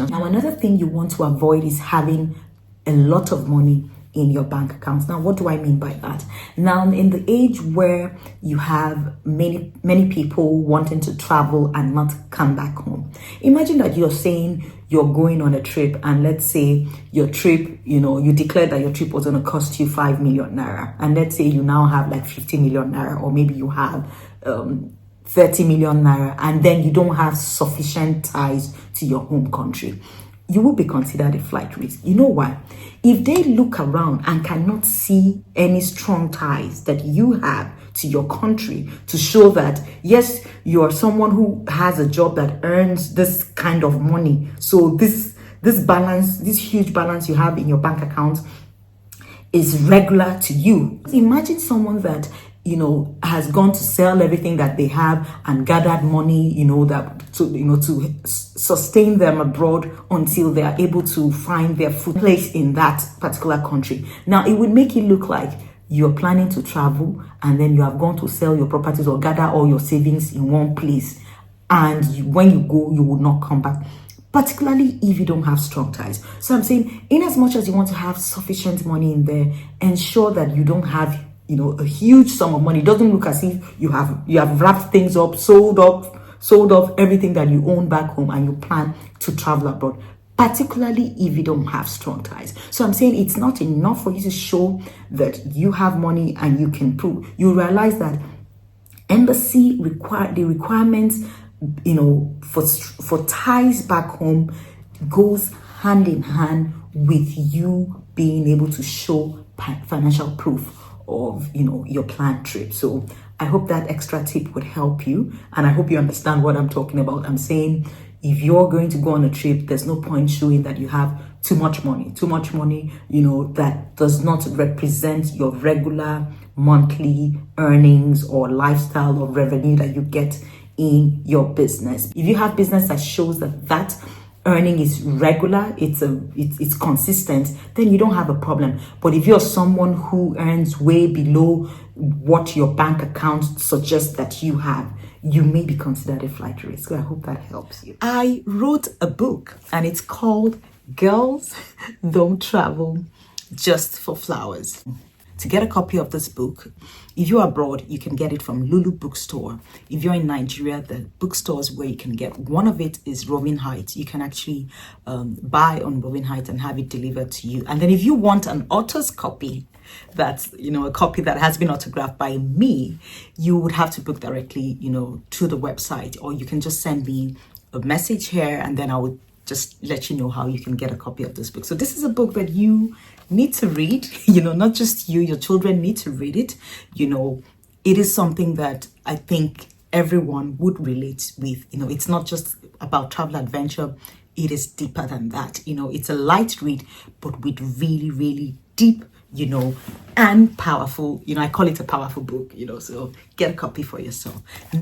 questions. Now, another thing you want to avoid is having a lot of money in your bank accounts. Now, what do I mean by that? Now, in the age where you have many people wanting to travel and not come back home, imagine that you're saying you're going on a trip, and let's say your trip, you declared that your trip was going to cost you 5 million naira, and let's say you now have like 50 million naira, or maybe you have 30 million naira, and then you don't have sufficient ties to your home country. You will be considered a flight risk. You know why? If they look around and cannot see any strong ties that you have to your country to show that, yes, you are someone who has a job that earns this kind of money. So this balance, this huge balance you have in your bank account is regular to you. Imagine someone that has gone to sell everything that they have and gathered money, to sustain them abroad until they are able to find their food place in that particular country. Now, it would make it look like you're planning to travel and then you have gone to sell your properties or gather all your savings in one place. And when you go, you will not come back, particularly if you don't have strong ties. So I'm saying, in as much as you want to have sufficient money in there, ensure that you don't have a huge sum of money. It doesn't look as if you have wrapped things up, sold off everything that you own back home, and you plan to travel abroad, particularly if you don't have strong ties. So I'm saying it's not enough for you to show that you have money and you can prove. You realize that embassy requirements, for ties back home goes hand in hand with you being able to show financial proof of your planned trip. So I hope that extra tip would help you, and I hope you understand what I'm talking about. I'm saying if you're going to go on a trip, there's no point showing that you have too much money, that does not represent your regular monthly earnings or lifestyle or revenue that you get in your business. If you have business that shows that earning is regular, it's consistent, then you don't have a problem. But if you're someone who earns way below what your bank account suggests that you have, you may be considered a flight risk. So I hope that helps you. I wrote a book and it's called Girls Don't Travel Just for Flowers. To get a copy of this book, if you're abroad, you can get it from Lulu Bookstore. If you're in Nigeria, the bookstores where you can get, one of it is Roving Heights. You can actually buy on Roving Heights and have it delivered to you. And then if you want an author's copy, that's a copy that has been autographed by me, you would have to book directly to the website, or you can just send me a message here and then I would just let you know how you can get a copy of this book. So this is a book that you need to read, not just you, your children need to read it. It is something that I think everyone would relate with. It's not just about travel adventure. It is deeper than that. It's a light read, but with really, really deep, and powerful, I call it a powerful book, so get a copy for yourself.